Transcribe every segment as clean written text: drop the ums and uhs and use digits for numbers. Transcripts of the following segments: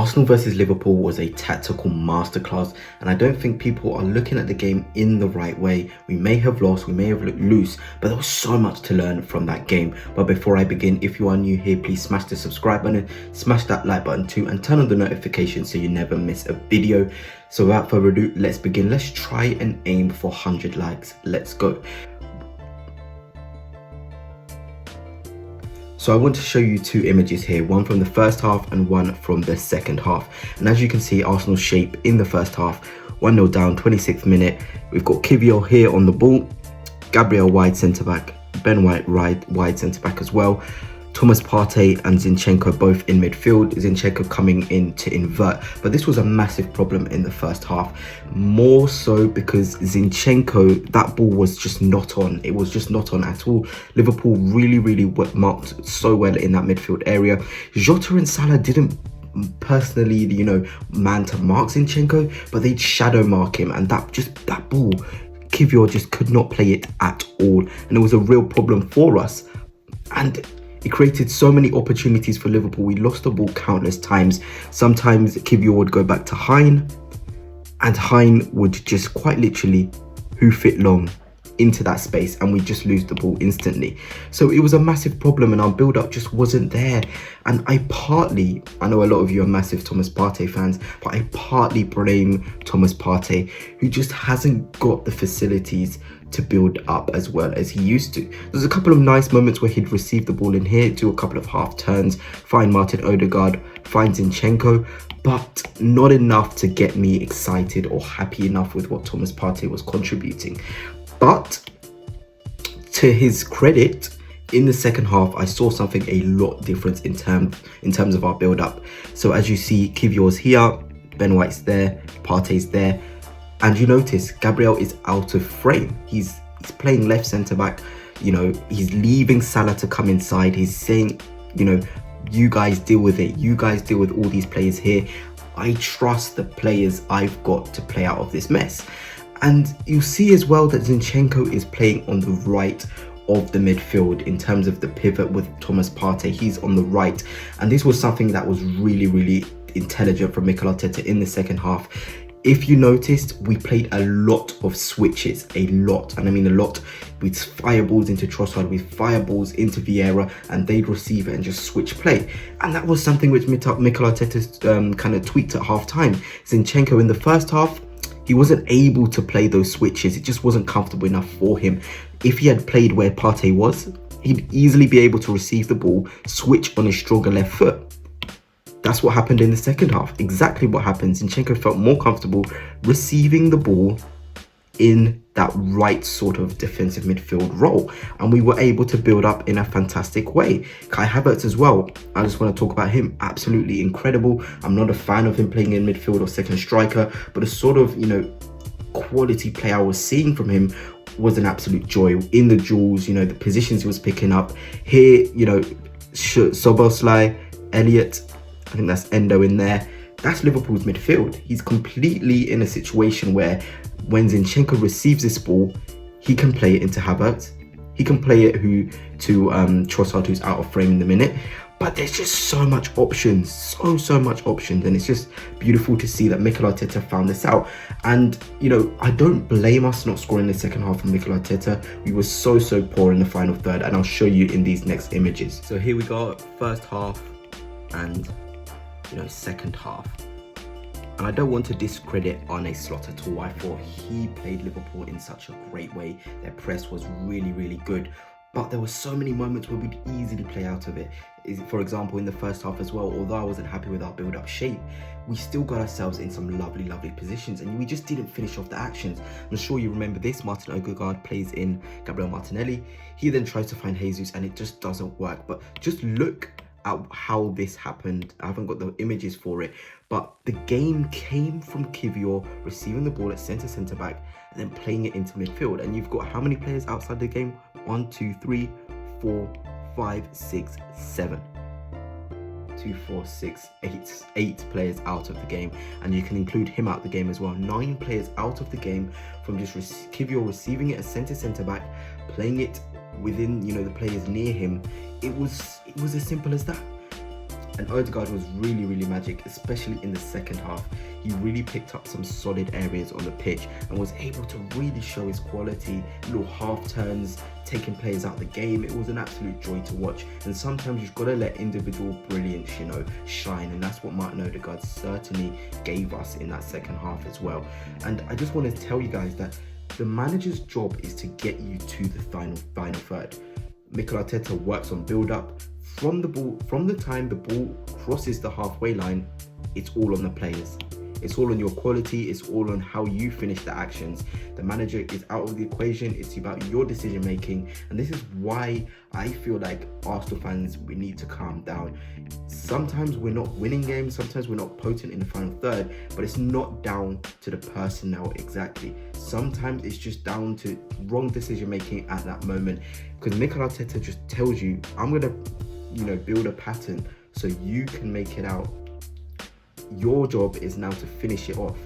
Arsenal versus Liverpool was a tactical masterclass, and I don't think people are looking at the game in the right way. We may have lost, we may have looked loose, but there was so much to learn from that game. But before I begin, if you are new here, please smash the subscribe button, smash that like button too, and turn on the notifications so you never miss a video. So without further ado, let's begin. Let's try and aim for 100 likes. Let's go. So I want to show you two images here, one from the first half and one from the second half. And as you can see, Arsenal's shape in the first half, 1-0 down, 26th minute. We've got Kiwior here on the ball, Gabriel wide centre-back, Ben White wide centre-back as well. Thomas Partey and Zinchenko both in midfield, Zinchenko coming in to invert. But this was a massive problem in the first half, more so because Zinchenko, that ball was just not on. It was just not on at all. Liverpool really marked so well in that midfield area. Jota and Salah didn't personally, man to mark Zinchenko, but they'd shadow mark him, and that ball, Kiwior just could not play it at all. And it was a real problem for us. And it created so many opportunities for Liverpool. We lost the ball countless times. Sometimes Kiwior would go back to Hein, and Hein would just quite literally hoof it long into that space, and we just lose the ball instantly. So it was a massive problem, and our build-up just wasn't there. And I know a lot of you are massive Thomas Partey fans, but I partly blame Thomas Partey, who just hasn't got the facilities to build up as well as he used to. There's a couple of nice moments where he'd receive the ball in here, do a couple of half turns, find Martin Odegaard, find Zinchenko, but not enough to get me excited or happy enough with what Thomas Partey was contributing. But to his credit, in the second half, I saw something a lot different in terms of our build-up. So as you see, Kiwior's here, Ben White's there, Partey's there, and you notice Gabriel is out of frame. He's playing left centre-back. He's leaving Salah to come inside. He's saying, you guys deal with it. You guys deal with all these players here. I trust the players I've got to play out of this mess. And you see as well that Zinchenko is playing on the right of the midfield in terms of the pivot with Thomas Partey. He's on the right. And this was something that was really intelligent from Mikel Arteta in the second half. If you noticed, we played a lot of switches, and I mean a lot, with fireballs into Trossard, with fireballs into Vieira, and they'd receive it and just switch play. And that was something which Mikel Arteta kind of tweaked at half time. Zinchenko in the first half, he wasn't able to play those switches. It just wasn't comfortable enough for him. If he had played where Partey was, he'd easily be able to receive the ball, switch on his stronger left foot. That's what happened in the second half. Exactly what happened. Zinchenko felt more comfortable receiving the ball in that right sort of defensive midfield role, and we were able to build up in a fantastic way. Kai Havertz as well, I just want to talk about him. Absolutely incredible. I'm not a fan of him playing in midfield or second striker, but the sort of quality play I was seeing from him was an absolute joy. In the duels, the positions he was picking up here, Szoboszlai, Elliott, I think that's Endo in there. That's Liverpool's midfield. He's completely in a situation where when Zinchenko receives this ball, he can play it into Havertz. He can play it to Trossard, who's out of frame in the minute. But there's just so much options, so much options. And it's just beautiful to see that Mikel Arteta found this out. And, I don't blame us not scoring the second half from Mikel Arteta. We were so poor in the final third, and I'll show you in these next images. So here we go, first half and second half. And I don't want to discredit Arne Slot at all. I thought he played Liverpool in such a great way. Their press was really good. But there were so many moments where we'd easily play out of it. For example, in the first half as well, although I wasn't happy with our build-up shape, we still got ourselves in some lovely positions, and we just didn't finish off the actions. I'm sure you remember this. Martin Odegaard plays in Gabriel Martinelli. He then tries to find Jesus, and it just doesn't work. But just look at how this happened. I haven't got the images for it, but the game came from Kiwior receiving the ball at centre-back and then playing it into midfield. And you've got how many players outside the game? 1, 2, 3, 4, 5, 6, 7. 2, 4, 6, 8 players out of the game, and you can include him out the game as well. 9 players out of the game from just Kiwior receiving it as centre-back, playing it within the players near him. It was as simple as that. And Odegaard was really magic, especially in the second half. He really picked up some solid areas on the pitch and was able to really show his quality, little half turns, taking players out of the game. It was an absolute joy to watch. And sometimes you've got to let individual brilliance, shine. And that's what Martin Odegaard certainly gave us in that second half as well. And I just want to tell you guys that the manager's job is to get you to the final third. Mikel Arteta works on build-up. From the time the ball crosses the halfway line, it's all on the players. It's all on your quality. It's all on how you finish the actions. The manager is out of the equation. It's about your decision making. And this is why I feel like Arsenal fans, we need to calm down. Sometimes we're not winning games. Sometimes we're not potent in the final third, but it's not down to the personnel exactly. Sometimes it's just down to wrong decision making at that moment. Because Mikel Arteta just tells you, I'm going to, build a pattern so you can make it out. Your job is now to finish it off.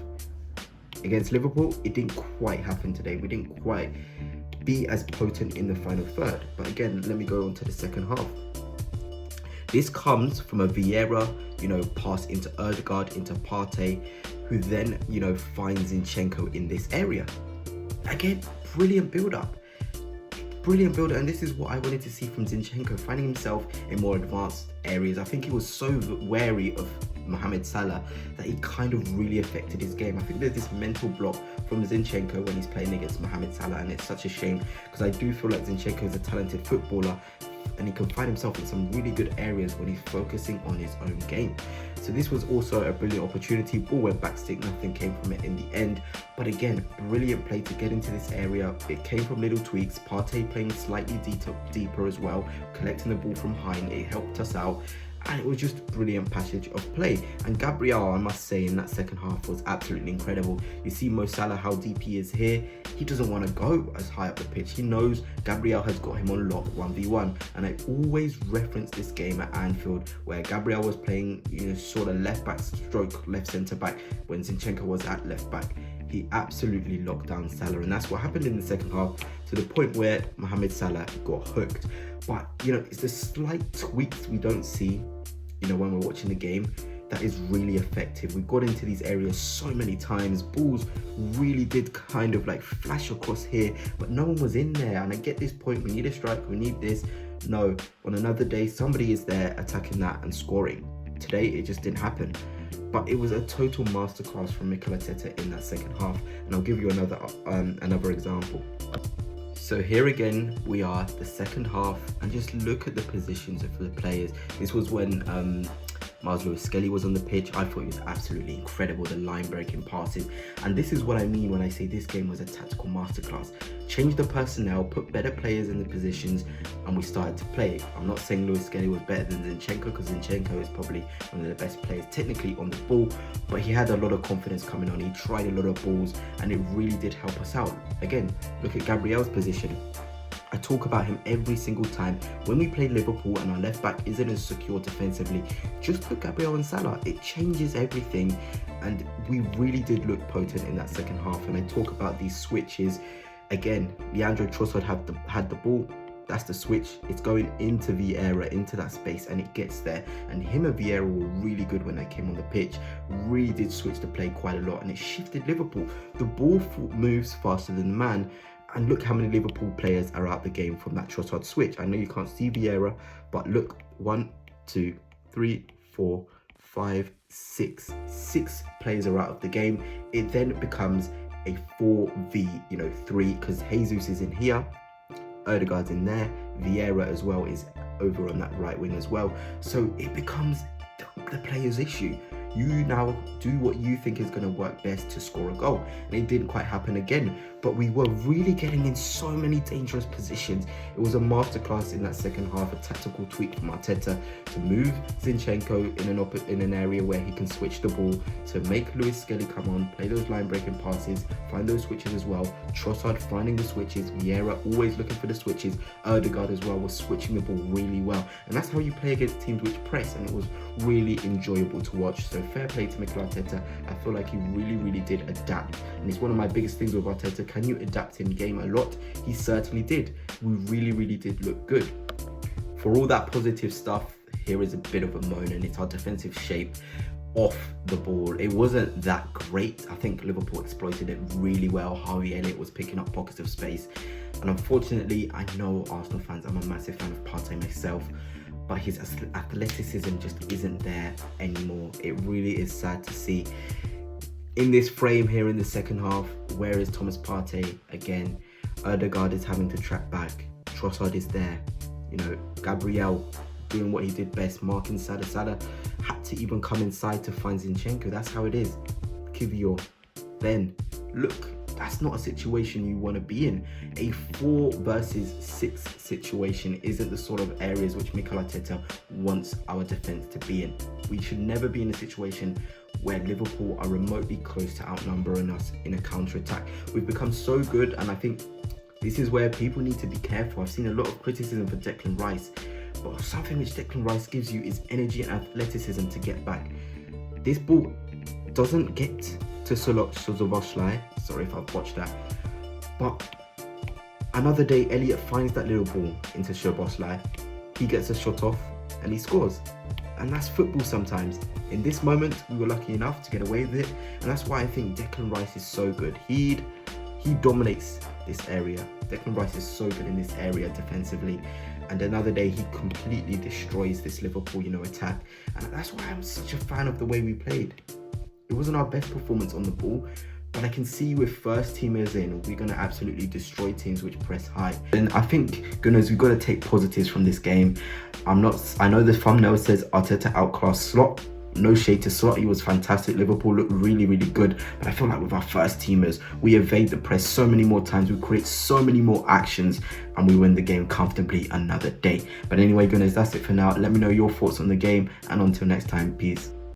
Against Liverpool, it didn't quite happen today. We didn't quite be as potent in the final third. But again, let me go on to the second half. This comes from a Vieira, pass into Odegaard, into Partey, who then, finds Zinchenko in this area. Again, brilliant build-up. And this is what I wanted to see from Zinchenko, finding himself in more advanced areas. I think he was so wary of Mohamed Salah that he kind of really affected his game. I think there's this mental block from Zinchenko when he's playing against Mohamed Salah, and it's such a shame because I do feel like Zinchenko is a talented footballer and he can find himself in some really good areas when he's focusing on his own game. So this was also a brilliant opportunity. Ball went back stick, nothing came from it in the end. But again, brilliant play to get into this area. It came from little tweaks. Partey playing slightly deeper as well, collecting the ball from high, and it helped us out. And it was just a brilliant passage of play. And Gabriel, I must say, in that second half was absolutely incredible. You see Mo Salah, how deep he is here. He doesn't want to go as high up the pitch. He knows Gabriel has got him on lock 1v1. And I always reference this game at Anfield where Gabriel was playing, sort of left back stroke left centre back when Zinchenko was at left back. He absolutely locked down Salah, and that's what happened in the second half, to the point where Mohamed Salah got hooked. But it's the slight tweaks we don't see when we're watching the game that is really effective. We got into these areas so many times. Balls really did kind of like flash across here, but no one was in there. And I get this point, we need a strike, we need this. No, on another day, somebody is there attacking that and scoring. Today, it just didn't happen. But it was a total masterclass from Mikel Arteta in that second half. And I'll give you another example. So here again, we are the second half, and just look at the positions of the players. This was when Miles Lewis-Skelly was on the pitch. I thought it was absolutely incredible, the line-breaking passes. And this is what I mean when I say this game was a tactical masterclass. Change the personnel, put better players in the positions, and we started to play. I'm not saying Lewis-Skelly was better than Zinchenko, because Zinchenko is probably one of the best players technically on the ball, but he had a lot of confidence coming on. He tried a lot of balls, and it really did help us out. Again, look at Gabriel's position. I talk about him every single time. When we play Liverpool and our left back isn't as secure defensively, just put Gabriel and Salah. It changes everything, and we really did look potent in that second half. And I talk about these switches. Again, Leandro Trossard had the ball. That's the switch. It's going into Vieira, into that space, and it gets there. And him and Vieira were really good when they came on the pitch. Really did switch the play quite a lot, and it shifted Liverpool. The ball moves faster than the man. And look how many Liverpool players are out the game from that Trossard switch. I know you can't see Vieira, but look, 1, 2, 3, 4, 5, 6. 6 players are out of the game. It then becomes a 4v3 because Jesus is in here, Odegaard's in there, Vieira as well is over on that right wing as well. So it becomes the player's issue. You now do what you think is going to work best to score a goal. And it didn't quite happen again. But we were really getting in so many dangerous positions. It was a masterclass in that second half, a tactical tweak from Arteta to move Zinchenko in an area where he can switch the ball, to make Lewis-Skelly come on, play those line-breaking passes, find those switches as well. Trossard finding the switches, Vieira always looking for the switches, Odegaard as well was switching the ball really well. And that's how you play against teams which press, and it was really enjoyable to watch. So fair play to Mikel Arteta. I feel like he really did adapt, and it's one of my biggest things with Arteta. Can you adapt in game a lot? He certainly did. We really did look good. For all that positive stuff, here is a bit of a moan, and it's our defensive shape off the ball. It wasn't that great. I think Liverpool exploited it really well. Harvey Elliott was picking up pockets of space, and unfortunately, I know Arsenal fans, I'm a massive fan of Partey myself, but his athleticism just isn't there anymore. It really is sad to see. In this frame here in the second half, where is Thomas Partey again? Ødegaard is having to track back. Trossard is there. You know, Gabriel doing what he did best, marking Salah. Salah had to even come inside to find Zinchenko. That's how it is. Kivior. Then, look, that's not a situation you want to be in. A 4 versus 6 situation isn't the sort of areas which Mikel Arteta wants our defence to be in. We should never be in a situation where Liverpool are remotely close to outnumbering us in a counter-attack. We've become so good, and I think this is where people need to be careful. I've seen a lot of criticism for Declan Rice, but something which Declan Rice gives you is energy and athleticism to get back. This ball doesn't get to Szoboszlai. Sorry if I've watched that. But another day, Elliott finds that little ball into Szoboszlai. He gets a shot off and he scores. And that's football sometimes. In this moment, we were lucky enough to get away with it. And that's why I think Declan Rice is so good. He dominates this area. Declan Rice is so good in this area defensively. And another day, he completely destroys this Liverpool, attack. And that's why I'm such a fan of the way we played. It wasn't our best performance on the ball, but I can see with first teamers in, we're going to absolutely destroy teams which press high. And I think, Gunners, we've got to take positives from this game. I know the thumbnail says Arteta outclassed Slot. No shade to Slot, he was fantastic. Liverpool looked really, really good. But I feel like with our first teamers, we evade the press so many more times, we create so many more actions, and we win the game comfortably another day. But anyway, Gunners, that's it for now. Let me know your thoughts on the game, and until next time, peace.